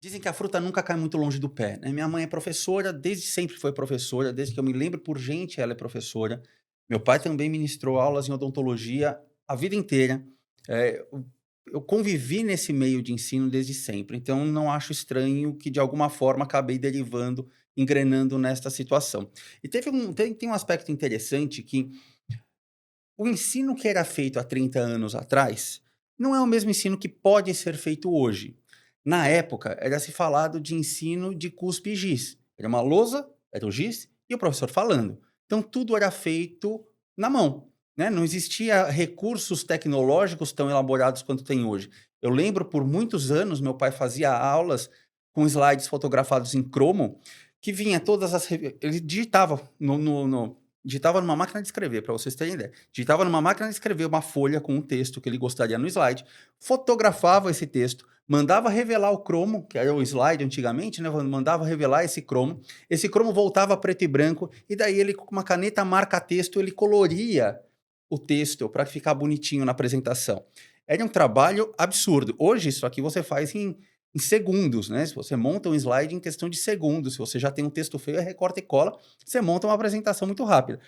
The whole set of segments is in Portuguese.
Dizem que a fruta nunca cai muito longe do pé, né. Minha mãe é professora, desde sempre foi professora, desde que eu me lembro por gente ela é professora. Meu pai também ministrou aulas em odontologia a vida inteira. Eu convivi nesse meio de ensino desde sempre, então não acho estranho que de alguma forma acabei derivando, engrenando nesta situação. E tem um aspecto interessante que o ensino que era feito há 30 anos atrás, não é o mesmo ensino que pode ser feito hoje. Na época, era se falado de ensino de cuspe e giz. Era uma lousa, era o giz e o professor falando. Então tudo era feito na mão, né, não existia recursos tecnológicos tão elaborados quanto tem hoje. Eu lembro por muitos anos meu pai fazia aulas com slides fotografados em cromo, que vinha todas as revi ele digitava no digitava numa máquina de escrever, para vocês terem ideia. Digitava numa máquina de escrever uma folha com um texto que ele gostaria no slide, fotografava esse texto, mandava revelar o cromo, que era o slide antigamente, né, mandava revelar esse cromo voltava preto e branco, e daí ele com uma caneta marca-texto, ele coloria o texto para ficar bonitinho na apresentação. Era um trabalho absurdo. Hoje isso aqui você faz em segundos, né, se você monta um slide em questão de segundos, se você já tem um texto feio, é recorta e cola, você monta uma apresentação muito rápida.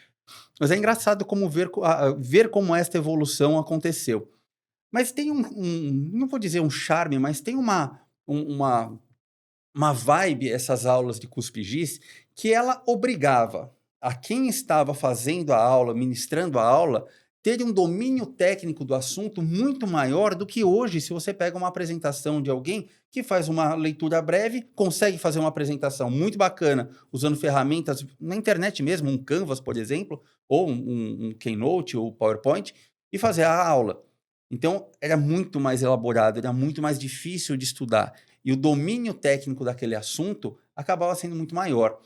Mas é engraçado como ver como esta evolução aconteceu. Mas tem não vou dizer um charme, mas tem uma vibe essas aulas de cuspigis, que ela obrigava a quem estava fazendo a aula, ministrando a aula, ter um domínio técnico do assunto muito maior do que hoje, se você pega uma apresentação de alguém que faz uma leitura breve, consegue fazer uma apresentação muito bacana, usando ferramentas na internet mesmo, um Canvas, por exemplo, ou um Keynote ou PowerPoint, e fazer a aula. Então, era muito mais elaborado, era muito mais difícil de estudar. E o domínio técnico daquele assunto acabava sendo muito maior.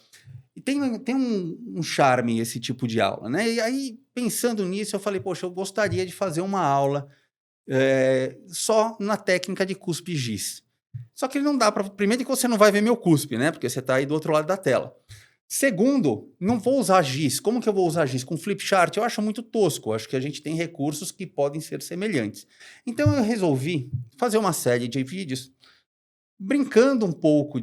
E tem um charme esse tipo de aula, né. E aí, pensando nisso, eu falei: "Poxa, eu gostaria de fazer uma aula, só na técnica de cuspe giz". Só que não dá para primeiro que você não vai ver meu cuspe, né, porque você está aí do outro lado da tela. Segundo, não vou usar giz. Como que eu vou usar giz? Com flip chart? Eu acho muito tosco, eu acho que a gente tem recursos que podem ser semelhantes. Então eu resolvi fazer uma série de vídeos brincando um pouco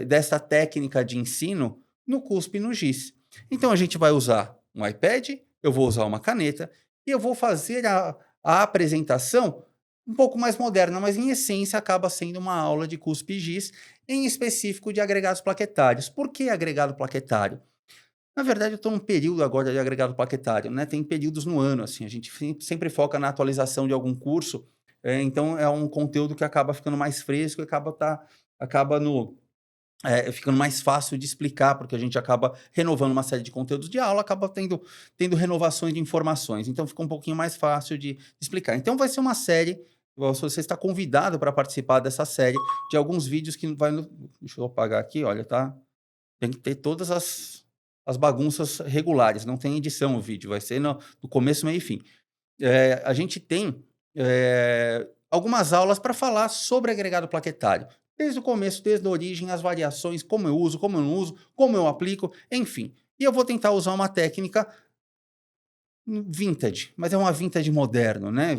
dessa técnica de ensino no cuspe e no giz. Então a gente vai usar um iPad, eu vou usar uma caneta e eu vou fazer a apresentação um pouco mais moderna, mas em essência acaba sendo uma aula de cuspe e giz, em específico de agregados plaquetários. Por que agregado plaquetário? Na verdade eu estou num período agora de agregado plaquetário, né, tem períodos no ano, assim, a gente sempre foca na atualização de algum curso, então é um conteúdo que acaba ficando mais fresco e acaba ficando mais fácil de explicar, porque a gente acaba renovando uma série de conteúdos de aula, acaba tendo renovações de informações, então fica um pouquinho mais fácil de explicar. Então vai ser uma série, você está convidado para participar dessa série de alguns vídeos que vai no deixa eu apagar aqui, olha, tá tem que ter todas as bagunças regulares, não tem edição o vídeo, vai ser no começo, meio e fim. A gente tem, algumas aulas para falar sobre agregado plaquetário, desde o começo, desde a origem, as variações, como eu uso, como eu não uso, como eu aplico, enfim. E eu vou tentar usar uma técnica vintage, mas é uma vintage moderno, né,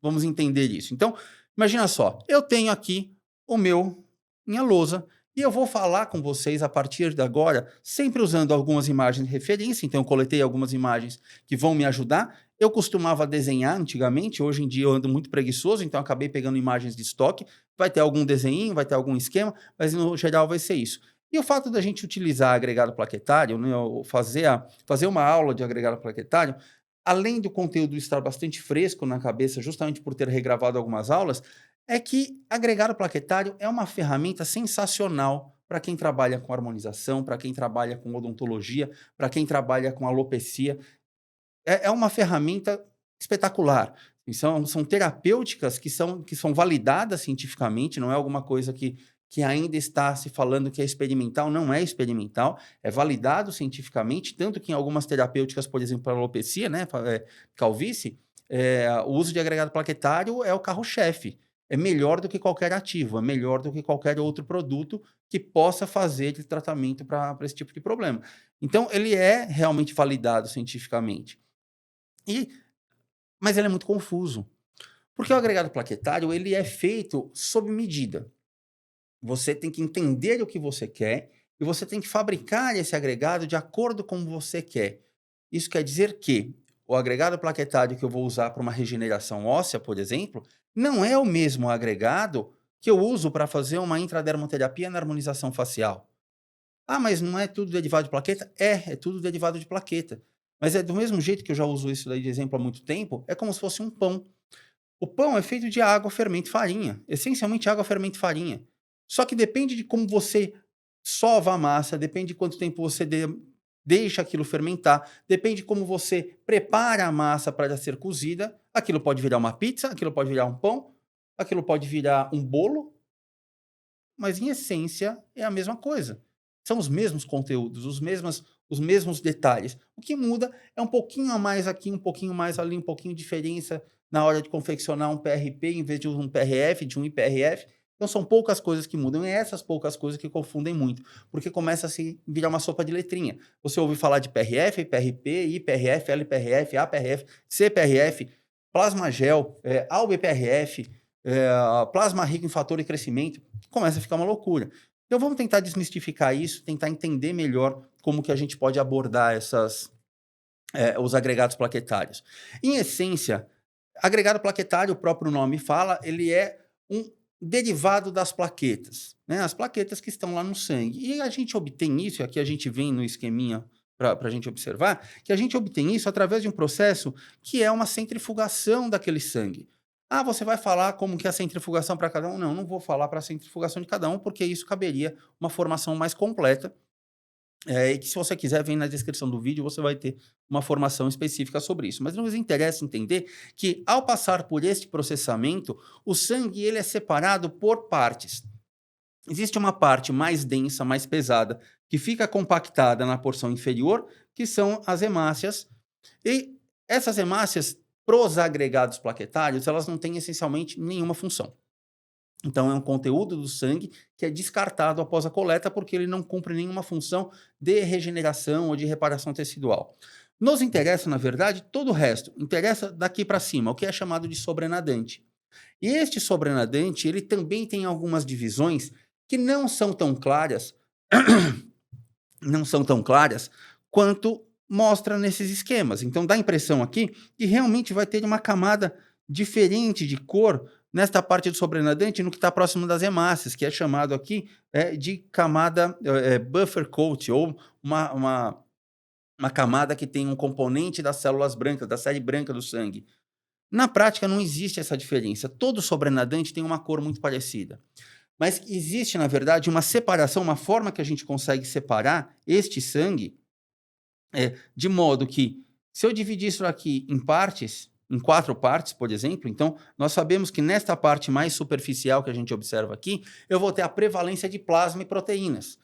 vamos entender isso. Então, imagina só, eu tenho aqui o minha lousa, e eu vou falar com vocês a partir de agora, sempre usando algumas imagens de referência, então eu coletei algumas imagens que vão me ajudar. Eu costumava desenhar antigamente, hoje em dia eu ando muito preguiçoso, então acabei pegando imagens de estoque, vai ter algum desenhinho, vai ter algum esquema, mas no geral vai ser isso. E o fato da gente utilizar agregado plaquetário, né, ou fazer uma aula de agregado plaquetário, além do conteúdo estar bastante fresco na cabeça, justamente por ter regravado algumas aulas, é que agregado plaquetário é uma ferramenta sensacional para quem trabalha com harmonização, para quem trabalha com odontologia, para quem trabalha com alopecia. É uma ferramenta espetacular. E são terapêuticas que são validadas cientificamente, não é alguma coisa que ainda está se falando que é experimental, não é experimental, é validado cientificamente, tanto que em algumas terapêuticas, por exemplo, para alopecia, né, calvície, o uso de agregado plaquetário é o carro-chefe. É melhor do que qualquer ativo, é melhor do que qualquer outro produto que possa fazer de tratamento para esse tipo de problema. Então ele é realmente validado cientificamente. E mas ele é muito confuso, porque o agregado plaquetário ele é feito sob medida. Você tem que entender o que você quer e você tem que fabricar esse agregado de acordo com como você quer. Isso quer dizer que o agregado plaquetário que eu vou usar para uma regeneração óssea, por exemplo, não é o mesmo agregado que eu uso para fazer uma intradermoterapia na harmonização facial. Ah, mas não é tudo derivado de plaqueta? É tudo derivado de plaqueta. Mas é do mesmo jeito que eu já uso isso daí de exemplo há muito tempo, é como se fosse um pão. O pão é feito de água, fermento e farinha. Essencialmente água, fermento e farinha. Só que depende de como você sova a massa, depende de quanto tempo você deixa aquilo fermentar, depende de como você prepara a massa para ser cozida. Aquilo pode virar uma pizza, aquilo pode virar um pão, aquilo pode virar um bolo, mas em essência é a mesma coisa. São os mesmos conteúdos, os mesmos detalhes. O que muda é um pouquinho a mais aqui, um pouquinho mais ali, um pouquinho de diferença na hora de confeccionar um PRP em vez de um PRF, de um IPRF. Então são poucas coisas que mudam, e essas poucas coisas que confundem muito, porque começa a se virar uma sopa de letrinha. Você ouve falar de PRF, PRP, IPRF, LPRF, APRF, CPRF, plasma gel, AlBPRF, plasma rico em fator de crescimento, começa a ficar uma loucura. Então vamos tentar desmistificar isso, tentar entender melhor como que a gente pode abordar os agregados plaquetários. Em essência, agregado plaquetário, o próprio nome fala, ele é um derivado das plaquetas, né? As plaquetas que estão lá no sangue. E a gente obtém isso, aqui a gente vem no esqueminha para a gente observar, que a gente obtém isso através de um processo que é uma centrifugação daquele sangue. Ah, você vai falar como que é a centrifugação para cada um? Não, não vou falar para a centrifugação de cada um, porque isso caberia uma formação mais completa. E que se você quiser, vem na descrição do vídeo, você vai ter uma formação específica sobre isso. Mas nos interessa entender que, ao passar por este processamento, o sangue ele é separado por partes. Existe uma parte mais densa, mais pesada, que fica compactada na porção inferior, que são as hemácias. E essas hemácias, pros agregados plaquetários, elas não têm essencialmente nenhuma função. Então, é um conteúdo do sangue que é descartado após a coleta porque ele não cumpre nenhuma função de regeneração ou de reparação tecidual. Nos interessa, na verdade, todo o resto. Interessa daqui para cima, o que é chamado de sobrenadante. E este sobrenadante, ele também tem algumas divisões que não são tão claras, não são tão claras quanto mostra nesses esquemas. Então, dá a impressão aqui que realmente vai ter uma camada diferente de cor nesta parte do sobrenadante, no que está próximo das hemácias, que é chamado aqui de camada buffer coat, ou uma camada que tem um componente das células brancas, da série branca do sangue. Na prática, não existe essa diferença. Todo sobrenadante tem uma cor muito parecida. Mas existe, na verdade, uma separação, uma forma que a gente consegue separar este sangue, de modo que, se eu dividir isso aqui em partes, em 4 partes, por exemplo, então nós sabemos que nesta parte mais superficial que a gente observa aqui, eu vou ter a prevalência de plasma e proteínas.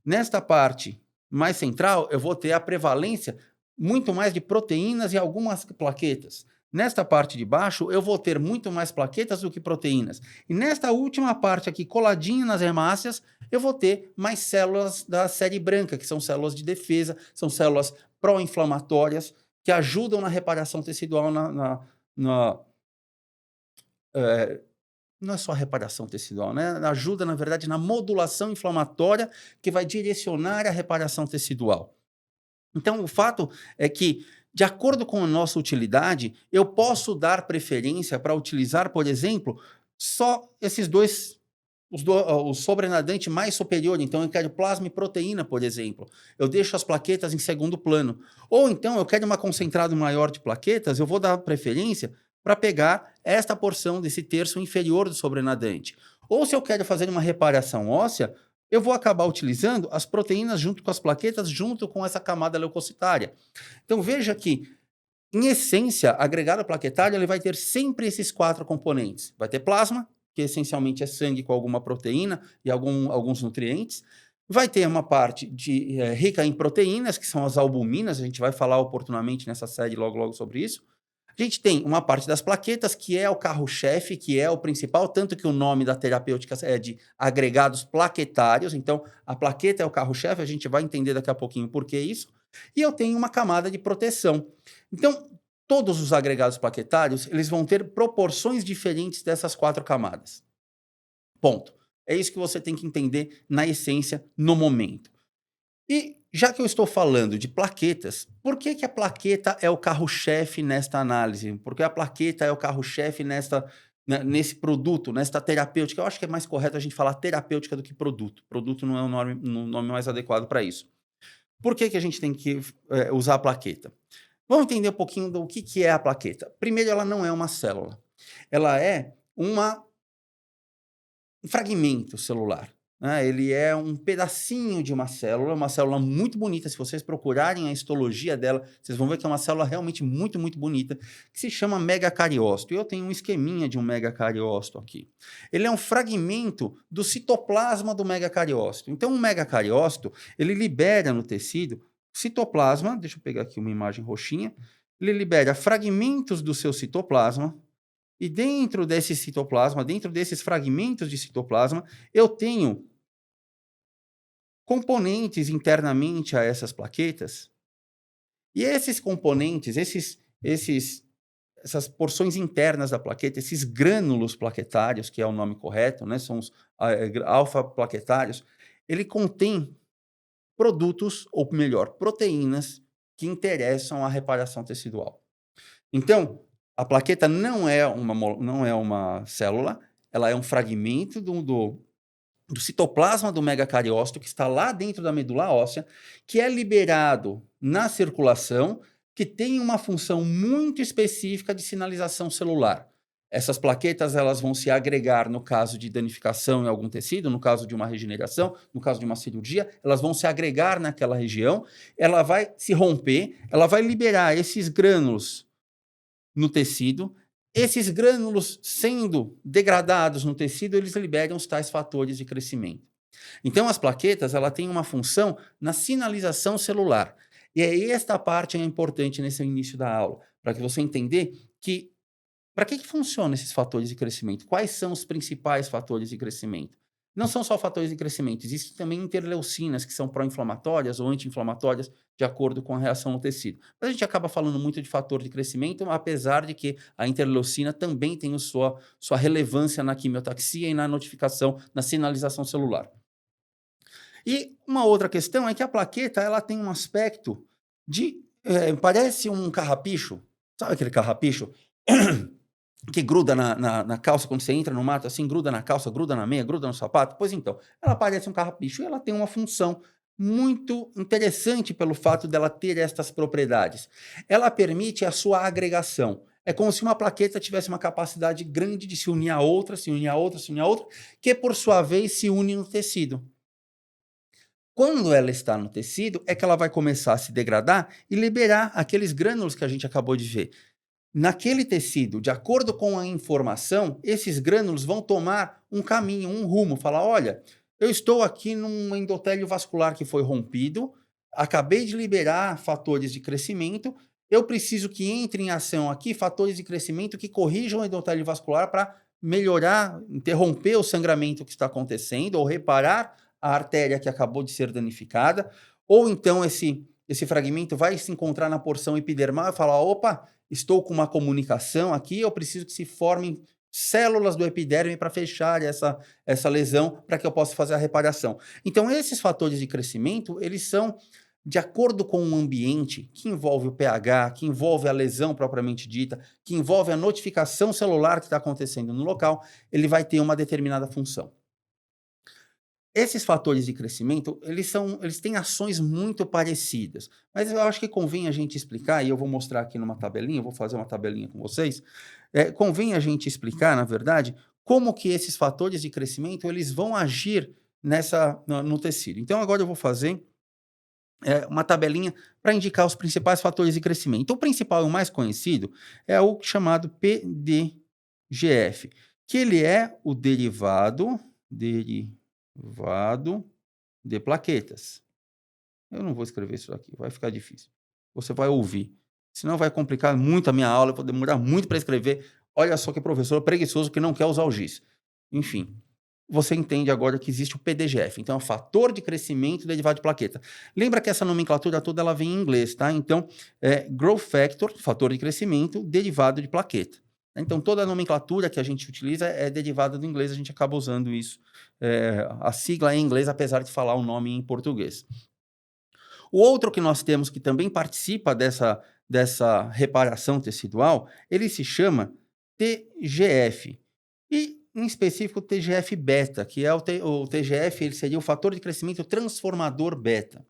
Nesta parte mais central, eu vou ter a prevalência muito mais de proteínas e algumas plaquetas. Nesta parte de baixo, eu vou ter muito mais plaquetas do que proteínas. E nesta última parte aqui, coladinho nas hemácias, eu vou ter mais células da série branca, que são células de defesa, são células pró-inflamatórias, que ajudam na reparação tecidual, não é só a reparação tecidual, né? Ajuda, na verdade, na modulação inflamatória que vai direcionar a reparação tecidual. Então, o fato é que, de acordo com a nossa utilidade, eu posso dar preferência para utilizar, por exemplo, só esses dois, o sobrenadante mais superior. Então, eu quero plasma e proteína, por exemplo. Eu deixo as plaquetas em segundo plano. Ou então, eu quero uma concentrado maior de plaquetas, eu vou dar preferência para pegar esta porção desse terço inferior do sobrenadante. Ou se eu quero fazer uma reparação óssea, eu vou acabar utilizando as proteínas junto com as plaquetas, junto com essa camada leucocitária. Então veja que, em essência, agregado plaquetário ele vai ter sempre esses 4 componentes. Vai ter plasma, que essencialmente é sangue com alguma proteína e alguns nutrientes. Vai ter uma parte rica em proteínas, que são as albuminas, a gente vai falar oportunamente nessa série logo sobre isso. A gente tem uma parte das plaquetas, que é o carro-chefe, que é o principal, tanto que o nome da terapêutica é de agregados plaquetários. Então, a plaqueta é o carro-chefe, a gente vai entender daqui a pouquinho por que isso. E eu tenho uma camada de proteção. Então, todos os agregados plaquetários, eles vão ter proporções diferentes dessas 4 camadas. Ponto. É isso que você tem que entender na essência, no momento. E já que eu estou falando de plaquetas, por que que a plaqueta é o carro-chefe nesta análise? Porque a plaqueta é o carro-chefe nesse produto, nesta terapêutica. Eu acho que é mais correto a gente falar terapêutica do que produto. Produto não é o nome mais adequado para isso. Por que que a gente tem que usar a plaqueta? Vamos entender um pouquinho do que é a plaqueta. Primeiro, ela não é uma célula. Ela é um fragmento celular. Né? Ele é um pedacinho de uma célula muito bonita. Se vocês procurarem a histologia dela, vocês vão ver que é uma célula realmente muito, muito bonita, que se chama megacariócito. E eu tenho um esqueminha de um megacariócito aqui. Ele é um fragmento do citoplasma do megacariócito. Então, um megacariócito, ele libera no tecido citoplasma, deixa eu pegar aqui uma imagem roxinha, ele libera fragmentos do seu citoplasma, e dentro desse citoplasma, dentro desses fragmentos de citoplasma, eu tenho componentes internamente a essas plaquetas. E esses componentes, essas porções internas da plaqueta, esses grânulos plaquetários, que é o nome correto, né, são os alfa-plaquetários, ele contém produtos, ou melhor, proteínas, que interessam à reparação tecidual. Então, a plaqueta não é uma célula, ela é um fragmento do citoplasma do megacariócito que está lá dentro da medula óssea, que é liberado na circulação, que tem uma função muito específica de sinalização celular. Essas plaquetas elas vão se agregar no caso de danificação em algum tecido, no caso de uma regeneração, no caso de uma cirurgia, elas vão se agregar naquela região, ela vai se romper, ela vai liberar esses grânulos no tecido. Esses grânulos sendo degradados no tecido, eles liberam os tais fatores de crescimento. Então, as plaquetas, ela tem uma função na sinalização celular. E é esta parte é importante nesse início da aula, para que você entender que para que funcionam esses fatores de crescimento? Quais são os principais fatores de crescimento? Não são só fatores de crescimento, existem também interleucinas, que são pró-inflamatórias ou anti-inflamatórias, de acordo com a reação no tecido. Mas a gente acaba falando muito de fator de crescimento, apesar de que a interleucina também tem sua relevância na quimiotaxia e na notificação, na sinalização celular. E uma outra questão é que a plaqueta ela tem um aspecto de... parece um carrapicho, sabe aquele carrapicho? Que gruda na calça quando você entra no mato, assim, gruda na calça, gruda na meia, gruda no sapato. Pois então, ela parece um carrapicho e ela tem uma função muito interessante pelo fato dela ter estas propriedades. Ela permite a sua agregação. É como se uma plaqueta tivesse uma capacidade grande de se unir a outra, se unir a outra, se unir a outra, que por sua vez se une no tecido. Quando ela está no tecido, é que ela vai começar a se degradar e liberar aqueles grânulos que a gente acabou de ver. Naquele tecido, de acordo com a informação, esses grânulos vão tomar um caminho, um rumo, falar, olha, eu estou aqui num endotélio vascular que foi rompido, acabei de liberar fatores de crescimento, eu preciso que entre em ação aqui fatores de crescimento que corrijam o endotélio vascular para melhorar, interromper o sangramento que está acontecendo ou reparar a artéria que acabou de ser danificada, ou então esse fragmento vai se encontrar na porção epidermal e falar, opa, estou com uma comunicação aqui, eu preciso que se formem células do epiderme para fechar essa lesão, para que eu possa fazer a reparação. Então, esses fatores de crescimento, eles são de acordo com o ambiente, que envolve o pH, que envolve a lesão propriamente dita, que envolve a notificação celular que está acontecendo no local, ele vai ter uma determinada função. Esses fatores de crescimento, eles têm ações muito parecidas, mas eu acho que convém a gente explicar, e eu vou mostrar aqui numa tabelinha, eu vou fazer uma tabelinha com vocês, convém a gente explicar, na verdade, como que esses fatores de crescimento, eles vão agir no tecido. Então, agora eu vou fazer uma tabelinha para indicar os principais fatores de crescimento. O principal e o mais conhecido é o chamado PDGF, que ele é o derivado de plaquetas. Eu não vou escrever isso aqui, vai ficar difícil. Você vai ouvir. Senão vai complicar muito a minha aula, eu vou demorar muito para escrever. Olha só que professor preguiçoso que não quer usar o giz. Enfim, você entende agora que existe o PDGF. Então, é o fator de crescimento derivado de plaqueta. Lembra que essa nomenclatura toda ela vem em inglês, tá? Então, growth factor, fator de crescimento, derivado de plaqueta. Então, toda a nomenclatura que a gente utiliza é derivada do inglês, a gente acaba usando isso. A sigla é em inglês, apesar de falar o nome em português. O outro que nós temos que também participa dessa reparação tecidual, ele se chama TGF. E, em específico, o TGF-beta, que é o TGF, ele seria o fator de crescimento transformador beta.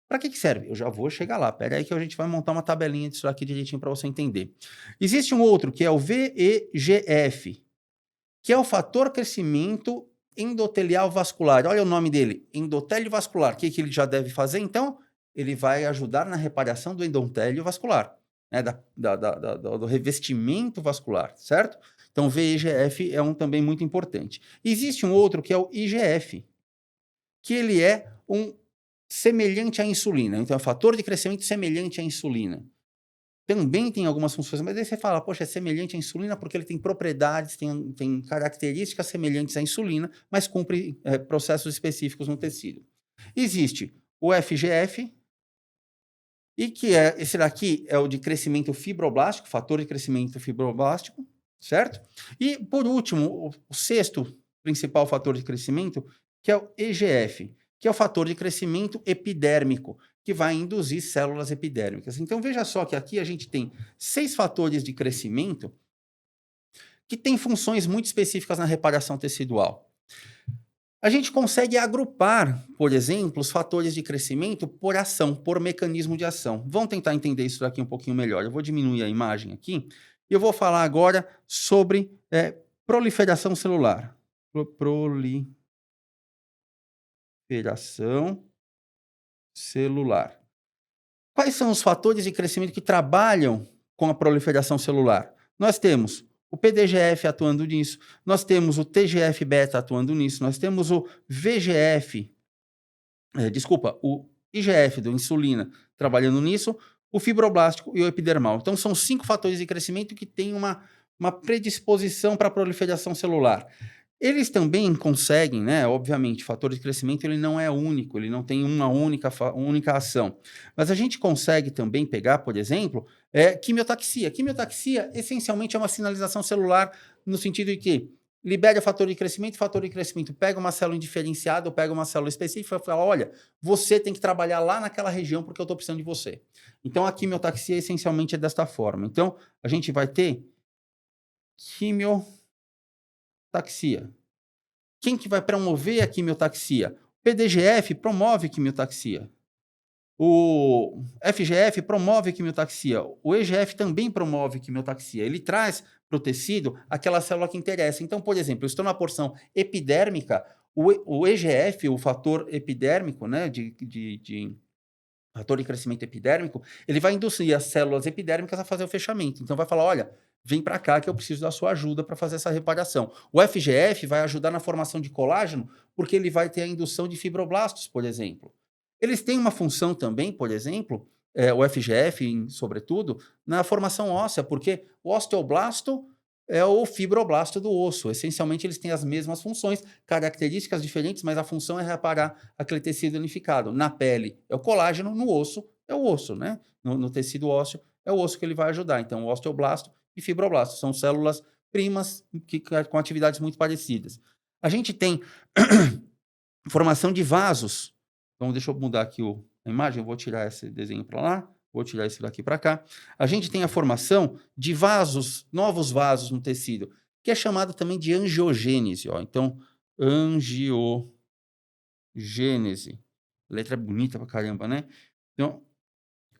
Para que serve? Eu já vou chegar lá. Espera aí que a gente vai montar uma tabelinha disso aqui direitinho para você entender. Existe um outro que é o VEGF, que é o fator crescimento endotelial vascular. Olha o nome dele, endotélio vascular. O que ele já deve fazer, então? Ele vai ajudar na reparação do endotélio vascular, né? Do revestimento vascular, certo? Então, o VEGF é um também muito importante. Existe um outro que é o IGF, que ele é um semelhante à insulina. Então, é um fator de crescimento semelhante à insulina. Também tem algumas funções, mas aí você fala, poxa, é semelhante à insulina porque ele tem propriedades, tem características semelhantes à insulina, mas cumpre processos específicos no tecido. Existe o FGF, e que esse daqui é o de crescimento fibroblástico, fator de crescimento fibroblástico, certo? E, por último, o sexto principal fator de crescimento, que é o EGF, que é o fator de crescimento epidérmico, que vai induzir células epidérmicas. Então, veja só que aqui a gente tem 6 fatores de crescimento que têm funções muito específicas na reparação tecidual. A gente consegue agrupar, por exemplo, os fatores de crescimento por ação, por mecanismo de ação. Vamos tentar entender isso daqui um pouquinho melhor. Eu vou diminuir a imagem aqui e eu vou falar agora sobre proliferação celular. Proliferação celular. Quais são os fatores de crescimento que trabalham com a proliferação celular? Nós temos o PDGF atuando nisso, nós temos o TGF-beta atuando nisso, nós temos o VGF, o IGF do insulina trabalhando nisso, o fibroblástico e o epidermal. Então, são 5 fatores de crescimento que têm uma predisposição para a proliferação celular. Eles também conseguem, né? Obviamente, o fator de crescimento ele não é único, ele não tem uma única ação. Mas a gente consegue também pegar, por exemplo, quimiotaxia. Quimiotaxia, essencialmente, é uma sinalização celular no sentido de que libera o fator de crescimento pega uma célula indiferenciada ou pega uma célula específica e fala, olha, você tem que trabalhar lá naquela região porque eu estou precisando de você. Então, a quimiotaxia, essencialmente, é desta forma. Então, a gente vai ter quimiotaxia. Quem que vai promover a quimiotaxia? O PDGF promove quimiotaxia. O FGF promove quimiotaxia. O EGF também promove quimiotaxia. Ele traz para o tecido aquela célula que interessa. Então, por exemplo, eu estou na porção epidérmica, o EGF, o fator epidérmico, né, fator de crescimento epidérmico, ele vai induzir as células epidérmicas a fazer o fechamento. Então, vai falar, olha, vem para cá que eu preciso da sua ajuda para fazer essa reparação. O FGF vai ajudar na formação de colágeno, porque ele vai ter a indução de fibroblastos, por exemplo. Eles têm uma função também, por exemplo, o FGF, sobretudo, na formação óssea, porque o osteoblasto é o fibroblasto do osso. Essencialmente, eles têm as mesmas funções, características diferentes, mas a função é reparar aquele tecido unificado. Na pele é o colágeno, no osso é o osso, né? No tecido ósseo é o osso que ele vai ajudar. Então, o osteoblasto e fibroblasto são células primas com atividades muito parecidas. A gente tem formação de vasos. Então, deixa eu mudar aqui a imagem, eu vou tirar esse desenho para lá. Vou tirar isso daqui para cá. A gente tem a formação de vasos, novos vasos no tecido, que é chamado também de angiogênese. Ó. Então, angiogênese. Letra bonita pra caramba, né? Então,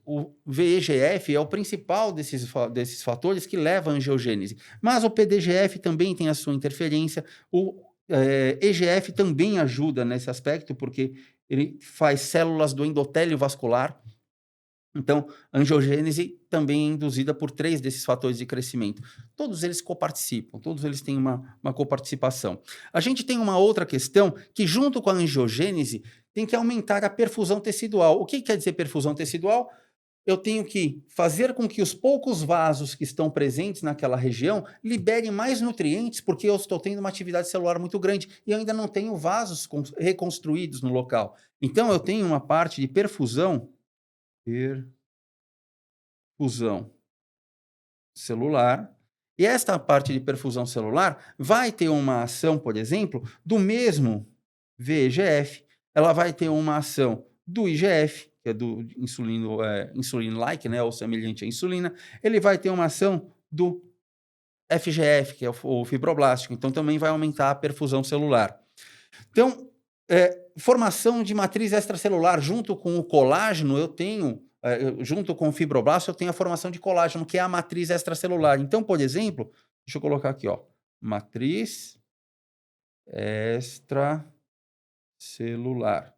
o VEGF é o principal desses fatores que leva à angiogênese. Mas o PDGF também tem a sua interferência. O EGF também ajuda nesse aspecto, porque ele faz células do endotélio vascular. Então, a angiogênese também é induzida por 3 desses fatores de crescimento. Todos eles coparticipam, todos eles têm uma coparticipação. A gente tem uma outra questão que, junto com a angiogênese, tem que aumentar a perfusão tecidual. O que quer dizer perfusão tecidual? Eu tenho que fazer com que os poucos vasos que estão presentes naquela região liberem mais nutrientes, porque eu estou tendo uma atividade celular muito grande e eu ainda não tenho vasos reconstruídos no local. Então, eu tenho uma parte de perfusão celular, E esta parte de perfusão celular vai ter uma ação, por exemplo, do mesmo VEGF, ela vai ter uma ação do IGF, que é do insulino, insulin-like, né, ou semelhante à insulina, ele vai ter uma ação do FGF, que é o fibroblástico, então também vai aumentar a perfusão celular. Então, formação de matriz extracelular junto com o colágeno, eu tenho, junto com o fibroblasto, eu tenho a formação de colágeno, que é a matriz extracelular. Então, por exemplo, deixa eu colocar aqui, ó, matriz extracelular.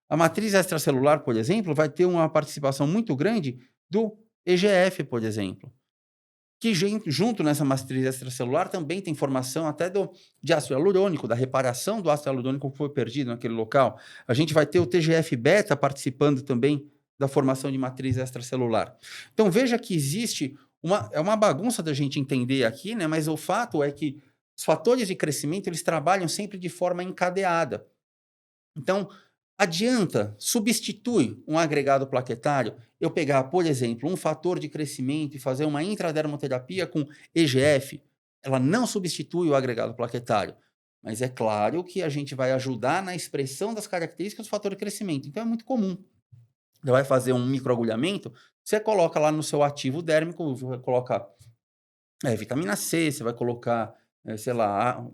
A matriz extracelular, por exemplo, vai ter uma participação muito grande do EGF, por exemplo, que junto nessa matriz extracelular também tem formação até de ácido hialurônico, da reparação do ácido hialurônico que foi perdido naquele local. A gente vai ter o TGF-beta participando também da formação de matriz extracelular. Então veja que existe é uma bagunça da gente entender aqui, né? Mas o fato é que os fatores de crescimento eles trabalham sempre de forma encadeada. Então, adianta, substitui um agregado plaquetário, eu pegar, por exemplo, um fator de crescimento e fazer uma intradermoterapia com EGF, ela não substitui o agregado plaquetário, mas é claro que a gente vai ajudar na expressão das características do fator de crescimento. Então é muito comum. Você vai fazer um microagulhamento, você coloca lá no seu ativo dérmico, vai colocar vitamina C, você vai colocar, sei lá,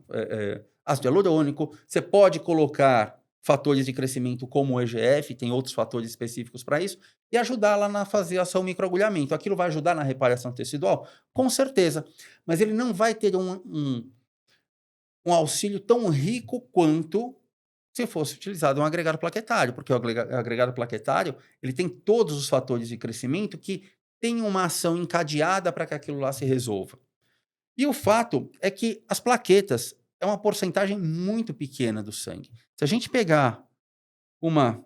ácido hialurônico, você pode colocar fatores de crescimento como o EGF, tem outros fatores específicos para isso, e ajudar lá na fazer a seu microagulhamento. Aquilo vai ajudar na reparação tecidual? Com certeza, mas ele não vai ter um auxílio tão rico quanto se fosse utilizado um agregado plaquetário, porque o agregado plaquetário ele tem todos os fatores de crescimento que têm uma ação encadeada para que aquilo lá se resolva. E o fato é que as plaquetas é uma porcentagem muito pequena do sangue. Se a gente pegar uma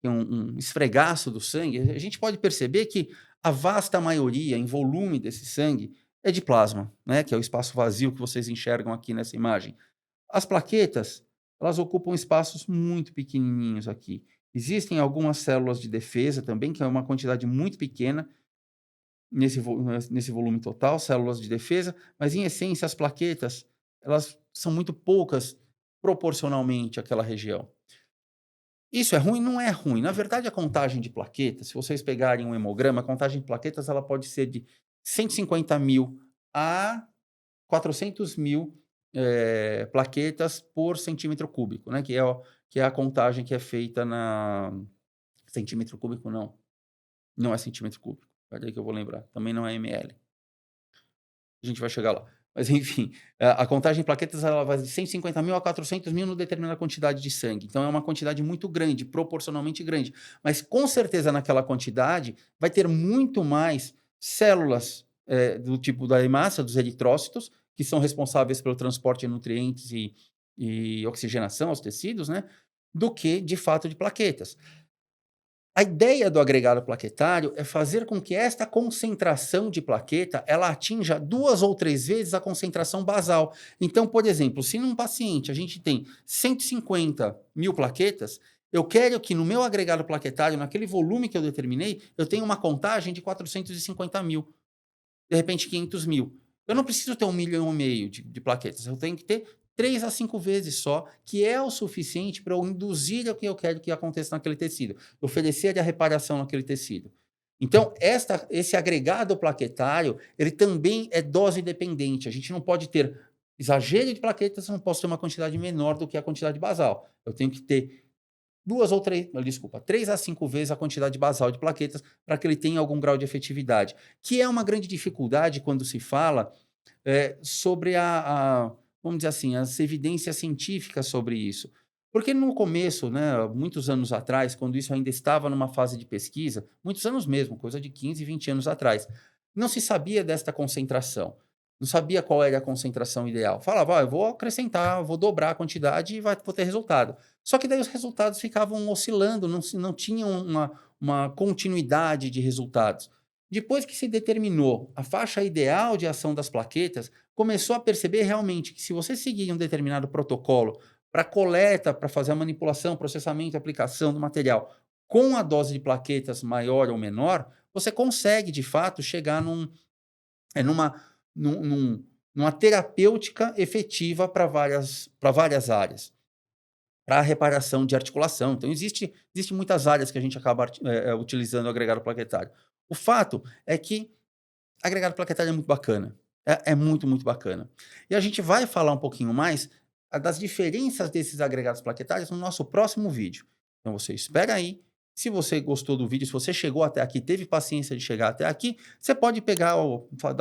um esfregaço do sangue, a gente pode perceber que a vasta maioria, em volume desse sangue, é de plasma, né, que é o espaço vazio que vocês enxergam aqui nessa imagem. As plaquetas, elas ocupam espaços muito pequenininhos aqui. Existem algumas células de defesa também, que é uma quantidade muito pequena, nesse volume total, células de defesa, mas em essência as plaquetas, elas são muito poucas proporcionalmente àquela região. Isso é ruim? Não é ruim. Na verdade, a contagem de plaquetas, se vocês pegarem um hemograma, a contagem de plaquetas ela pode ser de 150.000 a 400.000 plaquetas por centímetro cúbico, né? Que é a contagem que é feita na centímetro cúbico, não. Não é centímetro cúbico. Peraí que eu vou lembrar. Também não é ml. A gente vai chegar lá. Mas, enfim, a contagem de plaquetas ela vai de 150.000 a 400.000 numa determinada quantidade de sangue. Então, é uma quantidade muito grande, proporcionalmente grande. Mas, com certeza, naquela quantidade, vai ter muito mais células do tipo da hemácia, dos eritrócitos, que são responsáveis pelo transporte de nutrientes e oxigenação aos tecidos, né? Do que, de fato, de plaquetas. A ideia do agregado plaquetário é fazer com que esta concentração de plaqueta ela atinja 2 ou 3 vezes a concentração basal. Então, por exemplo, se num paciente a gente tem 150.000 plaquetas, eu quero que no meu agregado plaquetário, naquele volume que eu determinei, eu tenha uma contagem de 450.000, de repente 500.000. Eu não preciso ter 1,5 milhão de plaquetas, eu tenho que ter 3 a 5 vezes só, que é o suficiente para eu induzir o que eu quero que aconteça naquele tecido, oferecer a reparação naquele tecido. Então, esse agregado plaquetário, ele também é dose dependente. A gente não pode ter exagero de plaquetas, eu não posso ter uma quantidade menor do que a quantidade basal. Eu tenho que ter 3 a 5 vezes a quantidade basal de plaquetas para que ele tenha algum grau de efetividade, que é uma grande dificuldade quando se fala sobre vamos dizer assim, as evidências científicas sobre isso. Porque no começo, né, muitos anos atrás, quando isso ainda estava numa fase de pesquisa, muitos anos mesmo, coisa de 15, 20 anos atrás, não se sabia desta concentração. Não sabia qual era a concentração ideal. Falava, eu vou acrescentar, vou dobrar a quantidade e vou ter resultado. Só que daí os resultados ficavam oscilando, não tinham uma continuidade de resultados. Depois que se determinou a faixa ideal de ação das plaquetas, começou a perceber realmente que se você seguir um determinado protocolo para coleta, para fazer a manipulação, processamento, aplicação do material com a dose de plaquetas maior ou menor, você consegue, de fato, chegar numa numa terapêutica efetiva para várias áreas, para a reparação de articulação. Então, existe muitas áreas que a gente acaba utilizando o agregado plaquetário. O fato é que agregado plaquetário é muito bacana. É muito, muito bacana. E a gente vai falar um pouquinho mais das diferenças desses agregados plaquetários no nosso próximo vídeo. Então você espera aí. Se você gostou do vídeo, se você chegou até aqui, teve paciência de chegar até aqui, você pode dar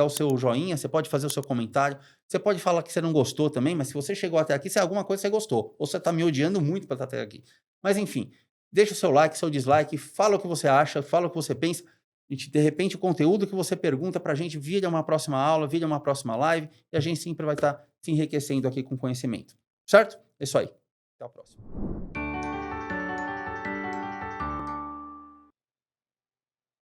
o seu joinha, você pode fazer o seu comentário, você pode falar que você não gostou também, mas se você chegou até aqui, se é alguma coisa você gostou, ou você está me odiando muito para estar até aqui. Mas enfim, deixa o seu like, seu dislike, fala o que você acha, fala o que você pensa. De repente, o conteúdo que você pergunta para a gente vira uma próxima aula, vira uma próxima live, e a gente sempre vai estar se enriquecendo aqui com conhecimento. Certo? É isso aí. Até a próxima.